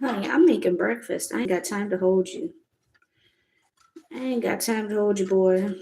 Honey, I'm making breakfast. I ain't got time to hold you. I ain't got time to hold you, boy.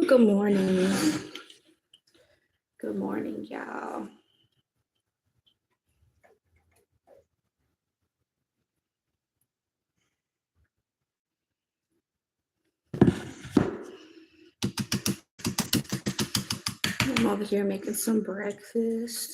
Good morning. Good morning, y'all. I'm over here making some breakfast.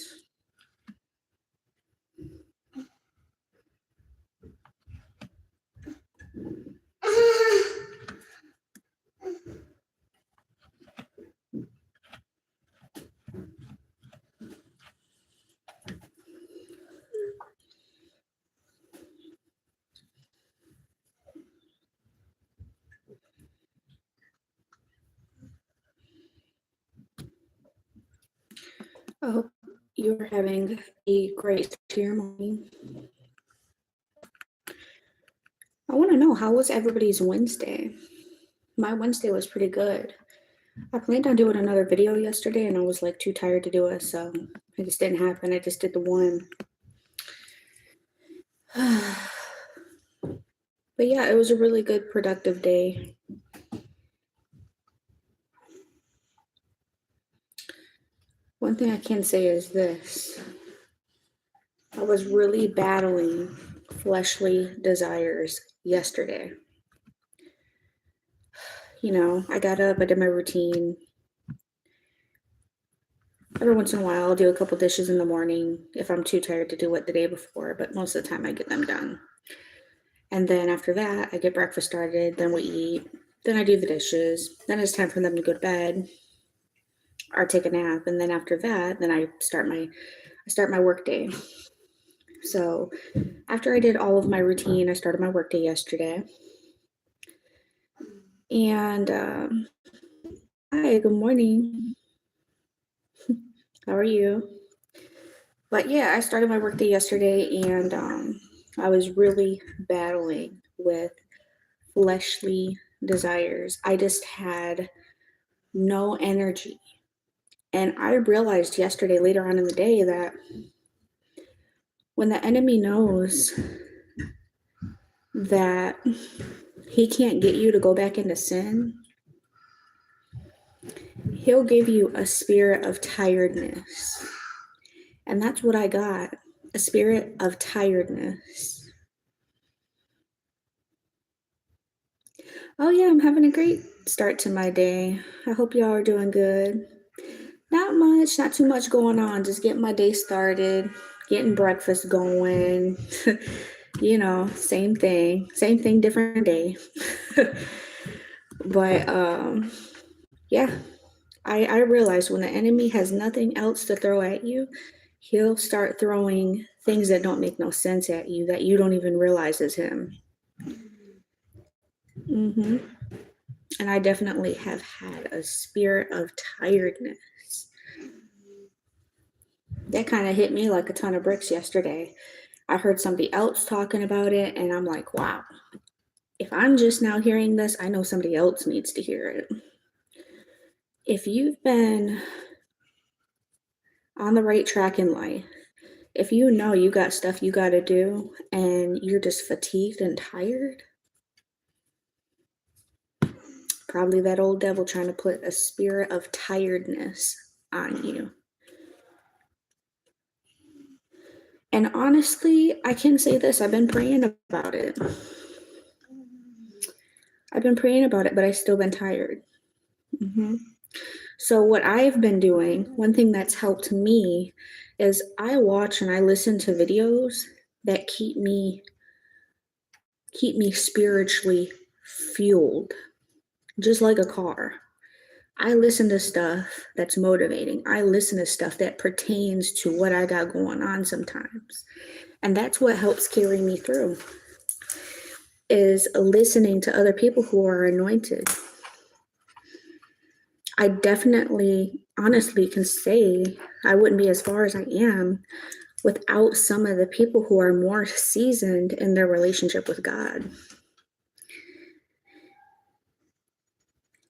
I hope you're having a great morning. I want to know, how was everybody's Wednesday? My Wednesday was pretty good. I planned on doing another video yesterday and I was like too tired to do it, so it just didn't happen. I just did the one. But yeah, it was a really good, productive day. One thing I can say is this. I was really battling fleshly desires yesterday. You know, I got up, I did my routine. Every once in a while, I'll do a couple dishes in the morning if I'm too tired to do it the day before, but most of the time I get them done. And then after that, I get breakfast started, then we eat, then I do the dishes, then it's time for them to go to bed or take a nap, and then after that, then I start my work day. So after I did all of my routine, I started my work day yesterday. And hi, good morning. How are you? But yeah, I started my work day yesterday, and I was really battling with fleshly desires. I just had no energy. And I realized yesterday, later on in the day, that when the enemy knows that he can't get you to go back into sin, he'll give you a spirit of tiredness. And that's what I got, a spirit of tiredness. Oh yeah, I'm having a great start to my day. I hope y'all are doing good. Not much, not too much going on. Just getting my day started, getting breakfast going. You know, same thing, different day. But yeah, I realized when the enemy has nothing else to throw at you, he'll start throwing things that don't make no sense at you that you don't even realize is him. And I definitely have had a spirit of tiredness. That kind of hit me like a ton of bricks yesterday. I heard somebody else talking about it, and I'm like, wow, if I'm just now hearing this, I know somebody else needs to hear it. If you've been on the right track in life, if you know you got stuff you got to do and you're just fatigued and tired, probably that old devil trying to put a spirit of tiredness on you. And honestly, I can say this, I've been praying about it. But I've still been tired. So what I've been doing, one thing that's helped me is I watch and I listen to videos that keep me spiritually fueled, just like a car. I listen to stuff that's motivating. I listen to stuff that pertains to what I got going on sometimes. And that's what helps carry me through, is listening to other people who are anointed. I definitely, honestly can say I wouldn't be as far as I am without some of the people who are more seasoned in their relationship with God.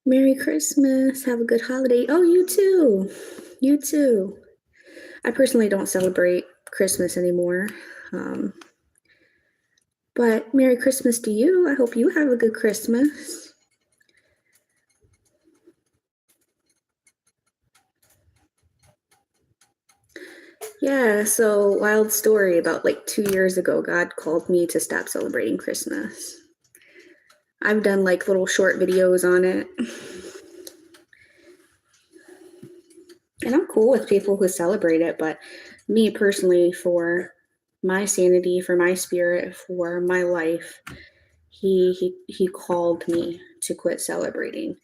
Merry Christmas. Have a good holiday. Oh, you too. You too. I personally don't celebrate Christmas anymore. But Merry Christmas to you. I hope you have a good Christmas. Yeah, so wild story about like 2 years ago, God called me to stop celebrating Christmas. I've done like little short videos on it. And I'm cool with people who celebrate it, but me personally, for my sanity, for my spirit, for my life, he called me to quit celebrating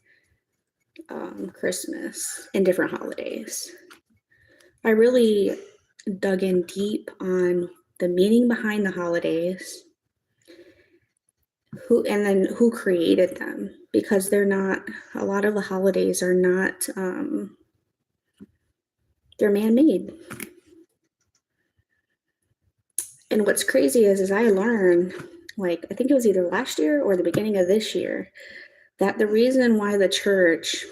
Christmas and different holidays. I really dug in deep on the meaning behind the holidays, who created them, because they're not, a lot of the holidays are not, they're man-made. And what's crazy is I learned, like, I think it was either last year or the beginning of this year, that the reason why the church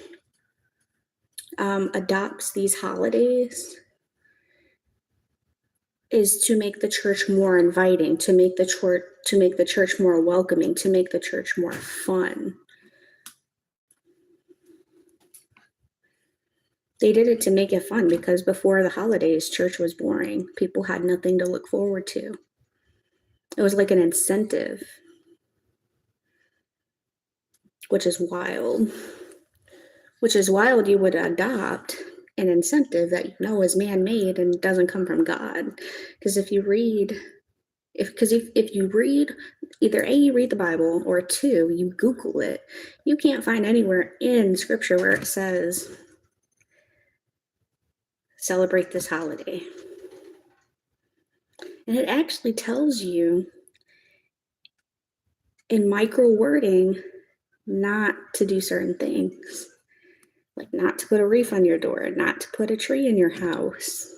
adopts these holidays is to make the church more inviting, to make the church more welcoming, to make the church more fun. They did it to make it fun, because before the holidays, church was boring. People had nothing to look forward to. It was like an incentive, which is wild. Which is wild you would adopt an incentive that you know is man-made and doesn't come from God. Because if you read, if you read, either A, you read the Bible, or two, you Google it, you can't find anywhere in Scripture where it says, celebrate this holiday. And it actually tells you in micro wording not to do certain things. Like not to put a wreath on your door, not to put a tree in your house,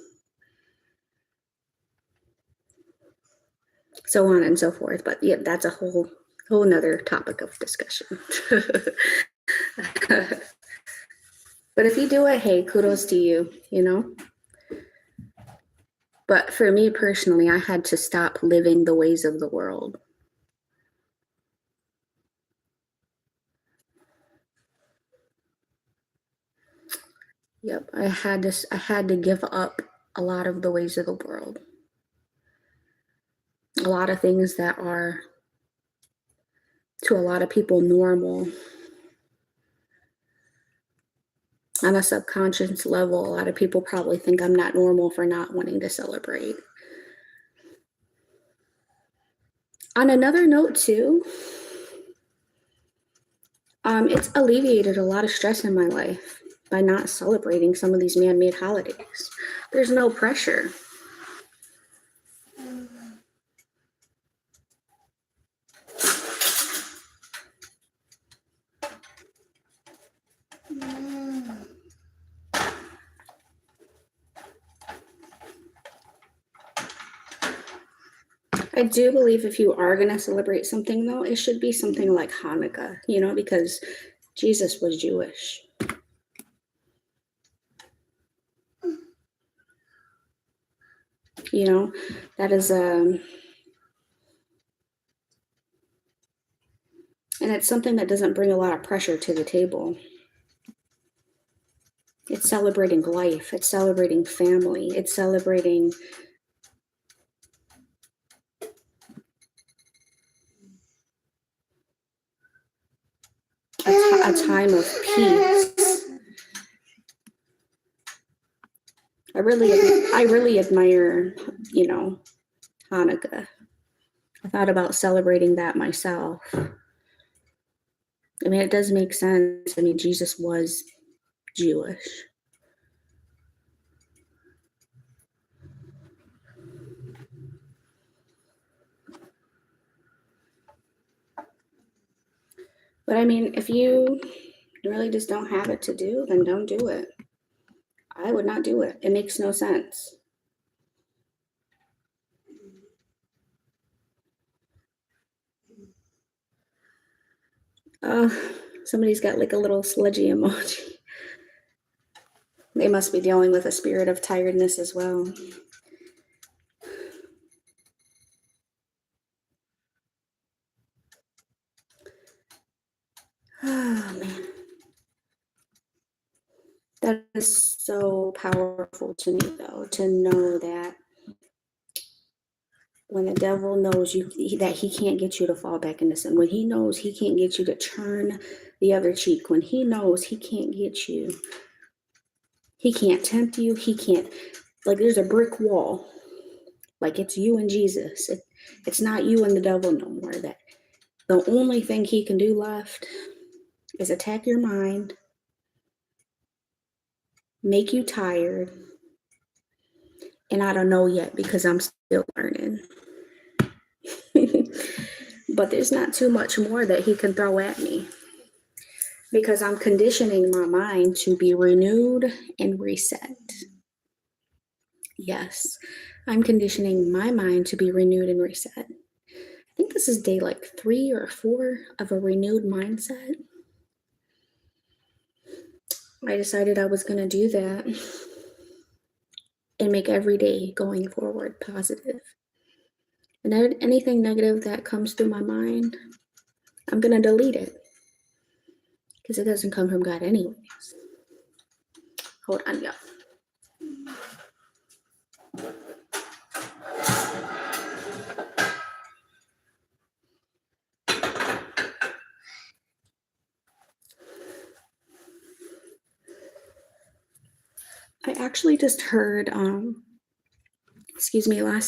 so on and so forth. But yeah, that's a whole nother topic of discussion. But if you do it, hey, kudos to you, you know? But for me personally, I had to stop living the ways of the world. Yep, I had to give up a lot of the ways of the world. A lot of things that are, to a lot of people, normal. On a subconscious level, a lot of people probably think I'm not normal for not wanting to celebrate. On another note too, it's alleviated a lot of stress in my life by not celebrating some of these man-made holidays. There's no pressure. I do believe if you are going to celebrate something, though, it should be something like Hanukkah, you know, because Jesus was Jewish. You know, that is and it's something that doesn't bring a lot of pressure to the table. It's celebrating life. It's celebrating family. It's celebrating a time of peace. I really admire, you know, Hanukkah. I thought about celebrating that myself. I mean, it does make sense. I mean, Jesus was Jewish. But I mean, if you really just don't have it to do, then don't do it. I would not do it. It makes no sense. Somebody's got like a little sludgy emoji. They must be dealing with a spirit of tiredness as well. Oh, man. That is so powerful to me, though, to know that when the devil knows that he can't get you to fall back into sin, when he knows he can't get you to turn the other cheek, when he knows he can't get you, he can't tempt you, he can't, like there's a brick wall, like it's you and Jesus. It's not you and the devil no more. That the only thing he can do left is attack your mind, make you tired, and I don't know yet because I'm still learning. But there's not too much more that he can throw at me because I'm conditioning my mind to be renewed and reset. Yes, I'm conditioning my mind to be renewed and reset. I think this is day like 3 or 4 of a renewed mindset. I decided I was going to do that and make every day going forward positive. And anything negative that comes through my mind, I'm going to delete it because it doesn't come from God anyways. Hold on, y'all. I actually just heard, last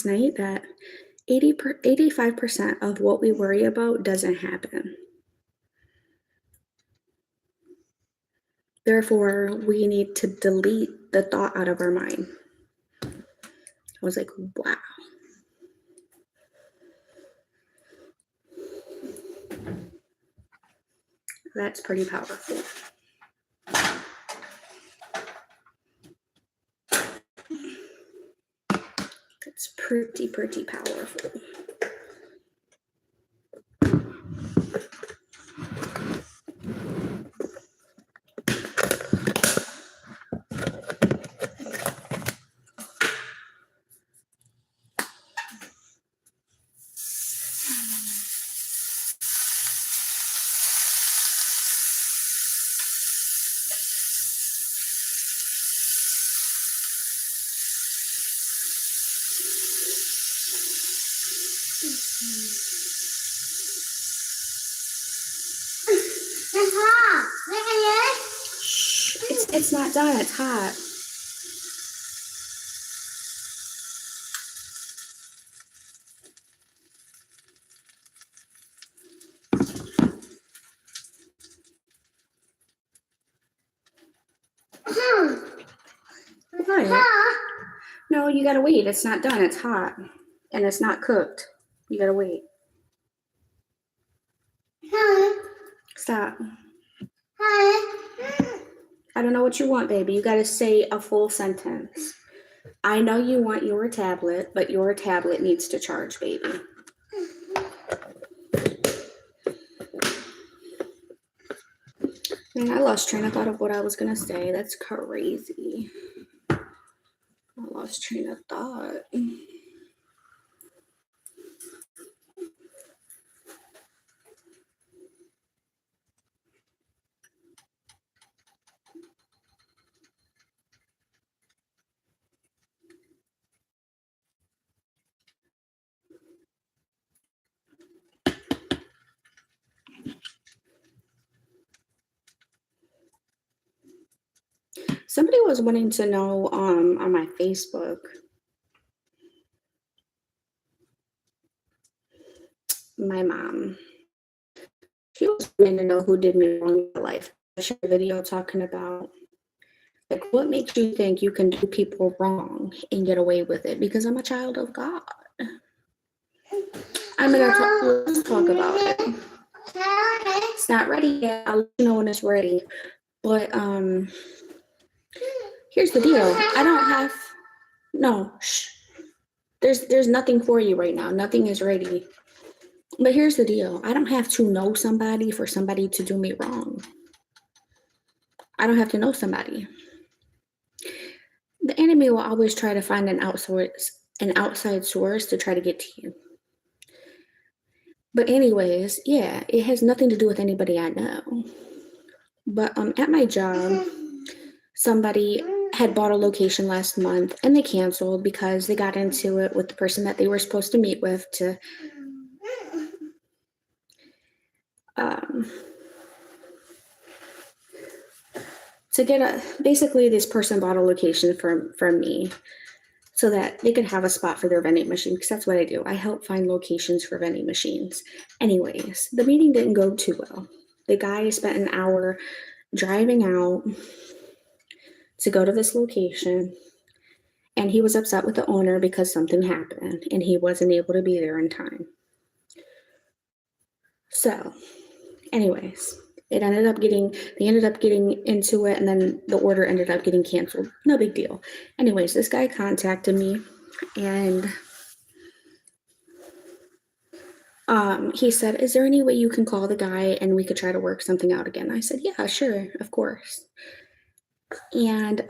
night that 85% of what we worry about doesn't happen. Therefore, we need to delete the thought out of our mind. I was like, wow. That's pretty powerful. That's pretty powerful. It's hot. Look at it. It's not done. It's hot. Right. No, you gotta wait. It's not done. It's hot. And it's not cooked. You gotta wait. Stop. I don't know what you want, baby. You gotta say a full sentence. I know you want your tablet, but your tablet needs to charge, baby. Man, I lost train of thought of what I was gonna say. That's crazy. I lost train of thought. Somebody was wanting to know on my Facebook. My mom. She was wanting to know who did me wrong in my life. I shared a video talking about Like, what makes you think you can do people wrong and get away with it? Because I'm a child of God. Let's talk about it. It's not ready yet. I'll let you know when it's ready. But here's the deal. I don't have There's nothing for you right now. Nothing is ready. But here's the deal. I don't have to know somebody for somebody to do me wrong. I don't have to know somebody. The enemy will always try to find an outside source to try to get to you. But anyways, yeah, it has nothing to do with anybody I know. But at my job, somebody had bought a location last month and they canceled because they got into it with the person that they were supposed to meet with basically this person bought a location from me so that they could have a spot for their vending machine, because that's what I do. I help find locations for vending machines. Anyways, the meeting didn't go too well. The guy spent an hour driving out to go to this location, and he was upset with the owner because something happened and he wasn't able to be there in time. So, anyways, they ended up getting into it, and then the order ended up getting canceled. No big deal. Anyways, this guy contacted me, and he said, "Is there any way you can call the guy and we could try to work something out again?" I said, "Yeah, sure, of course." And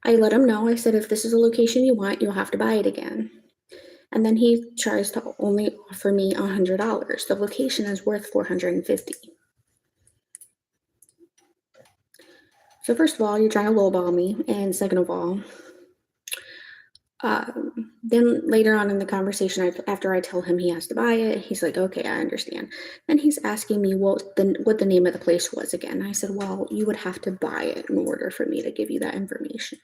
I let him know. I said, "If this is a location you want, you'll have to buy it again." And then he tries to only offer me $100. The location is worth $450. So first of all, you're trying to lowball me, and second of all, then later on in the conversation, after I tell him he has to buy it, he's like, "Okay, I understand." Then he's asking me what the name of the place was again. I said, "Well, you would have to buy it in order for me to give you that information."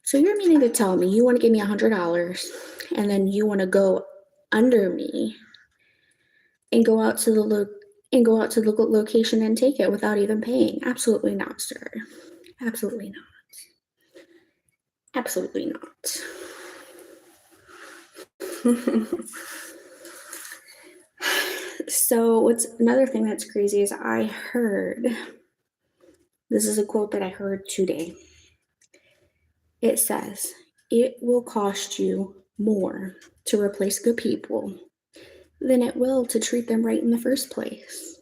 So you're meaning to tell me you want to give me $100, and then you want to go under me and go out to the location and take it without even paying? Absolutely not, sir. Absolutely not. Absolutely not. So what's another thing that's crazy is this is a quote that I heard today. It says, "It will cost you more to replace good people than it will to treat them right in the first place."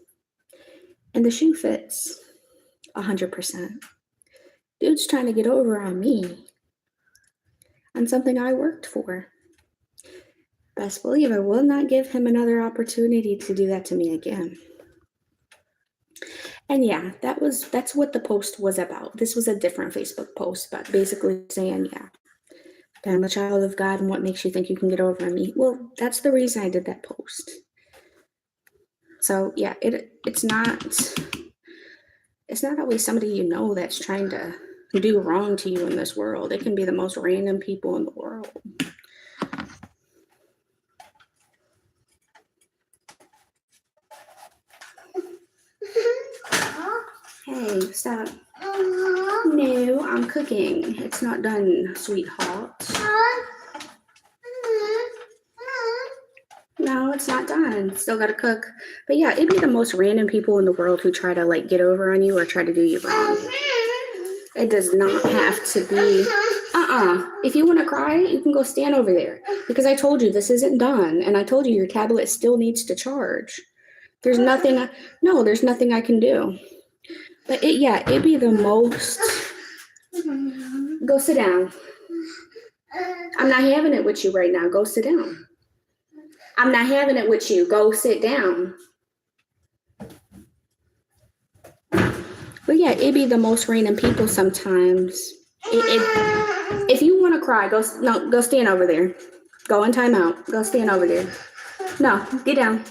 And the shoe fits 100%. Dude's trying to get over on me on something I worked for. Best believe I will not give him another opportunity to do that to me again. And yeah, that's what the post was about. This was a different Facebook post, but basically saying, yeah, I'm a child of God, and what makes you think you can get over on me? Well, that's the reason I did that post. So yeah, it's not always somebody you know that's trying to do wrong to you in this world. It can be the most random people in the world. Hey, stop. No, I'm cooking. It's not done, sweetheart. No, it's not done. Still gotta cook. But yeah, it'd be the most random people in the world who try to like get over on you or try to do you wrong. It does not have to be. If you want to cry, you can go stand over there, because I told you this isn't done, and I told you your tablet still needs to charge. There's nothing I can do. But it'd be the most. Go sit down. I'm not having it with you right now. Go sit down. I'm not having it with you. Go sit down. But yeah, it'd be the most random people sometimes. If you want to cry, go stand over there. Go in timeout. Go stand over there. No, get down.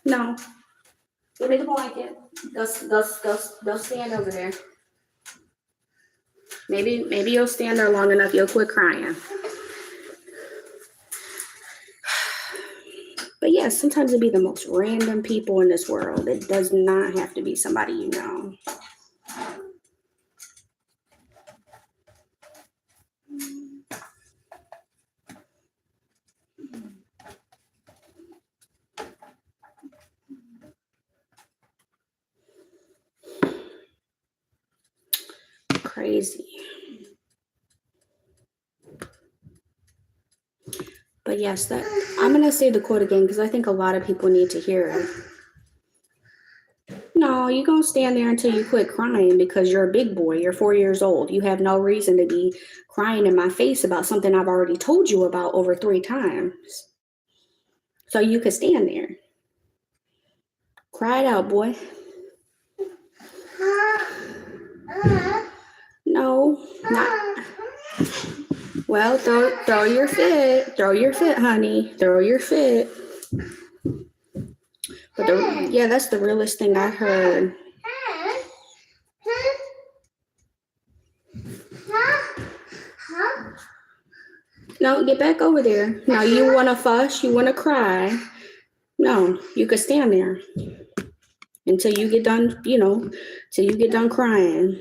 No. Give me the blanket. Go stand over there. Maybe you'll stand there long enough, you'll quit crying. But yeah, yeah, sometimes it be the most random people in this world. It does not have to be somebody you know. Crazy. But yes, that I'm gonna say the quote again because I think a lot of people need to hear it. No, you're gonna stand there until you quit crying because you're a big boy. You're 4 years old. You have no reason to be crying in my face about something I've already told you about over 3 times. So you could stand there. Cry it out, boy. No, not. Well, throw your fit. Throw your fit, honey. Throw your fit. But yeah, that's the realest thing I heard. No, get back over there. Now you want to fuss? You want to cry? No, you could stand there until you get done, till you get done crying.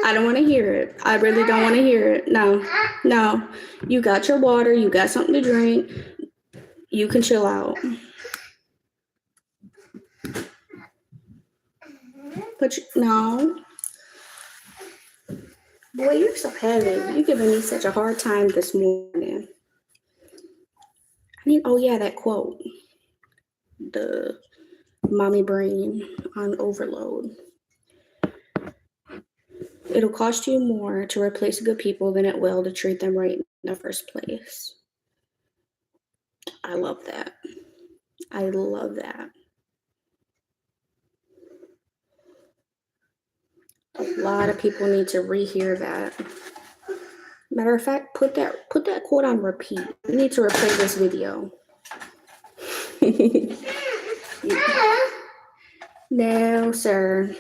I don't want to hear it. I really don't want to hear it. No. You got your water. You got something to drink. You can chill out. No. Boy, you're so heavy. You're giving me such a hard time this morning. That quote. The mommy brain on overload. It'll cost you more to replace good people than it will to treat them right in the first place. I love that. I love that. A lot of people need to rehear that. Matter of fact, put that quote on repeat. We need to replay this video. No, sir.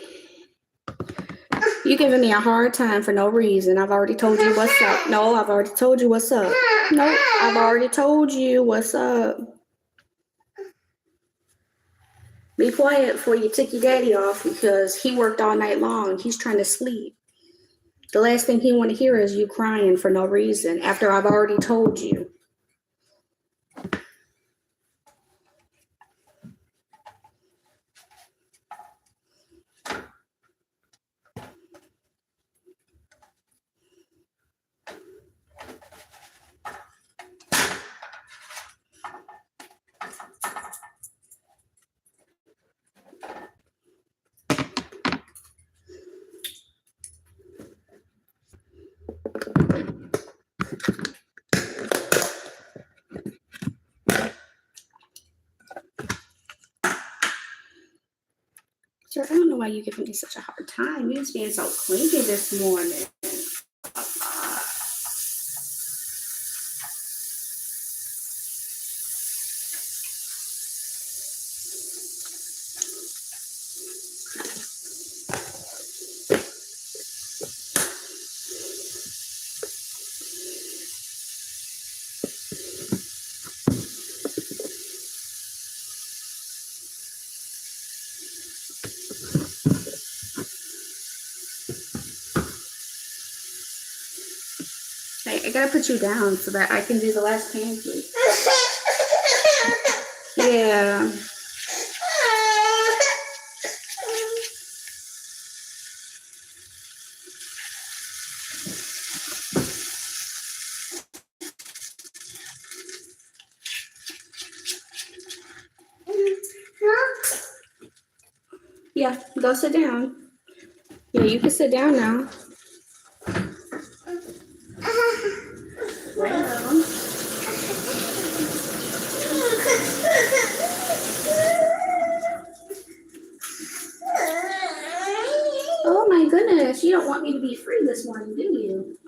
You're giving me a hard time for no reason. I've already told you what's up. No, I've already told you what's up. No, I've already told you what's up. Be quiet before you tick your daddy off because he worked all night long. He's trying to sleep. The last thing he want to hear is you crying for no reason after I've already told you. Sir, I don't know why you're giving me such a hard time. You're just being so clingy this morning. I gotta put you down so that I can do the last pancake. Yeah. Yeah, go sit down. Yeah, you can sit down now. Well. Oh my goodness, you don't want me to be free this morning, do you?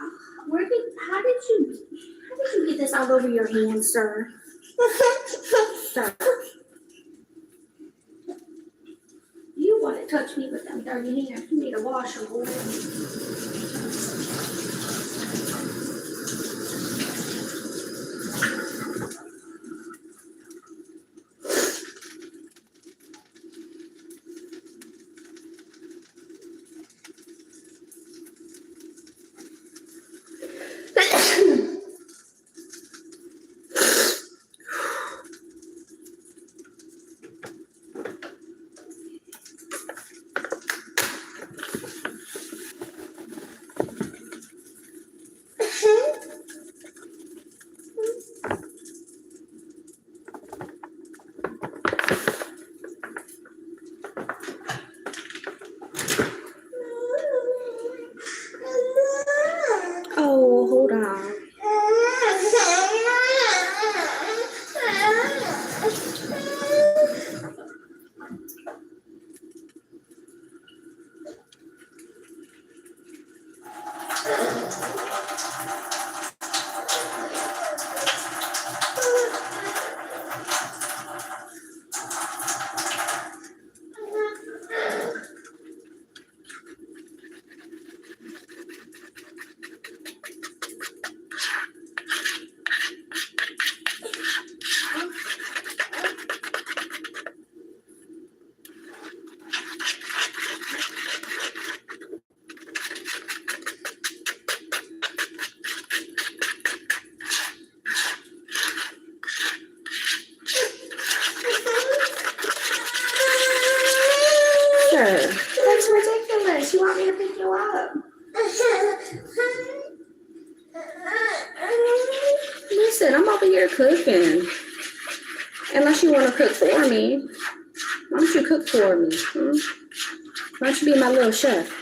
How did you get this all over your hands, sir? Sir. You want to touch me with them dirty hands. You need to wash them, boy. Listen, I'm over here cooking. Unless you want to cook for me. Why don't you cook for me? Why don't you be my little chef?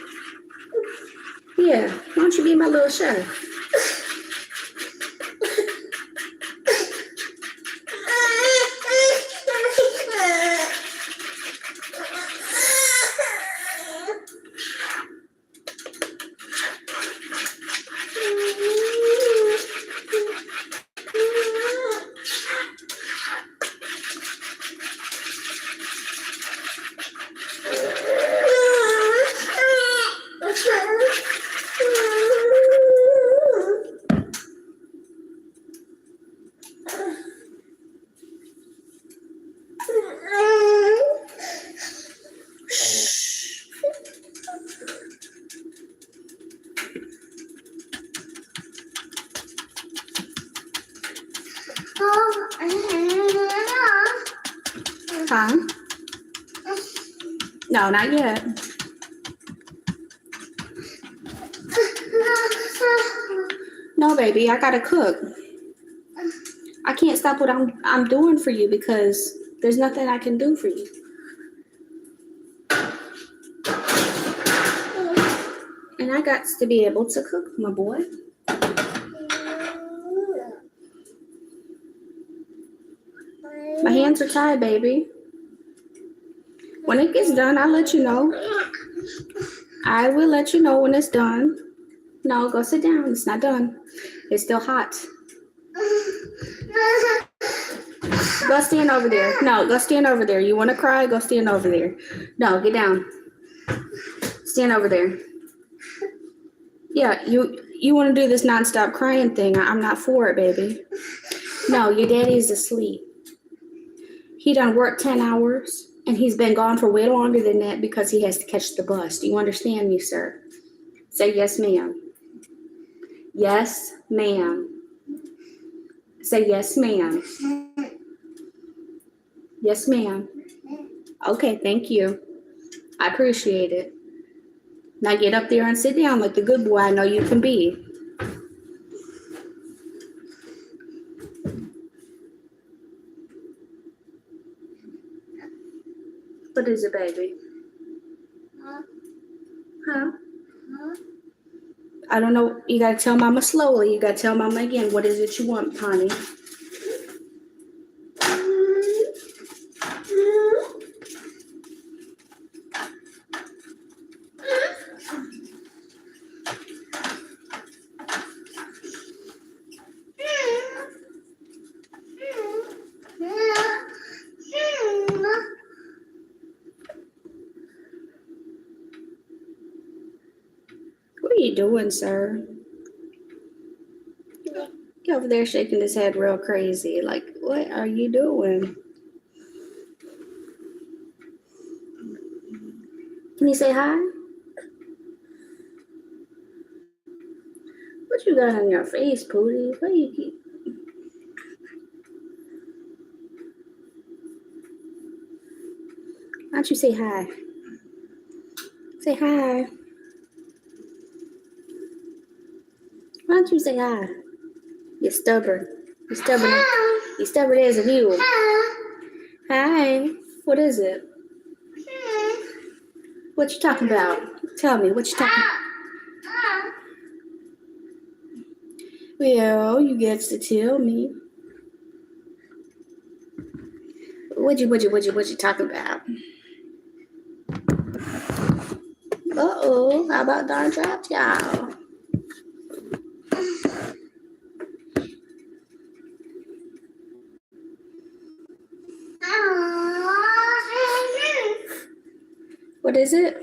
Yeah, why don't you be my little chef? Huh? No, not yet. No, baby, I gotta cook. I can't stop what I'm doing for you because there's nothing I can do for you. And I got to be able to cook, my boy. My hands are tied, baby. When it gets done, I'll let you know. I will let you know when it's done. No, go sit down. It's not done. It's still hot. Go stand over there. No, go stand over there. You want to cry? Go stand over there. No, get down. Stand over there. Yeah, you want to do this nonstop crying thing. I'm not for it, baby. No, your daddy's asleep. He done worked 10 hours, and he's been gone for way longer than that because he has to catch the bus. Do you understand me, sir? Say yes, ma'am. Yes, ma'am. Say yes, ma'am. Yes, ma'am. Okay, thank you. I appreciate it. Now get up there and sit down like the good boy I know you can be. What is it, baby? Huh? I don't know. You gotta tell mama slowly. You gotta tell mama again. What is it you want, honey? What are you doing, sir? He over there shaking his head real crazy. Like, what are you doing? Can you say hi? What you got on your face, Pootie? What you keep? Why don't you say hi? Say hi. Why don't you say hi? You're stubborn. You're stubborn. You're stubborn as a mule. Hi. What is it? What you talking about? Tell me. What you talking about? Well, you get to tell me. What you talking about? Uh-oh. How about darn dropped y'all? What is it?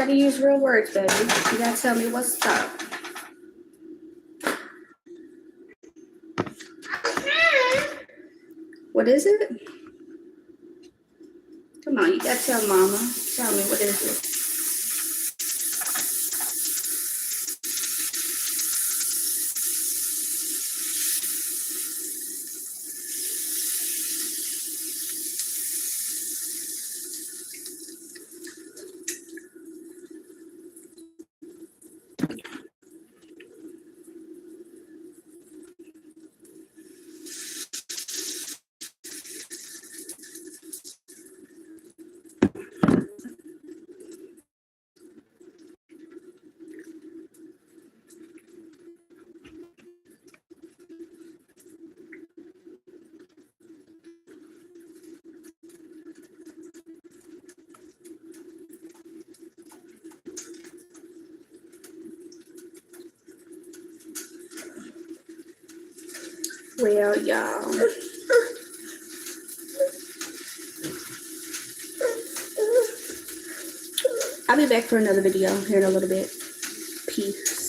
gotta use real words, baby. You gotta tell me what's up. What is it? Come on, you gotta tell mama. Tell me, what is it? Well, y'all. I'll be back for another video here in a little bit. Peace.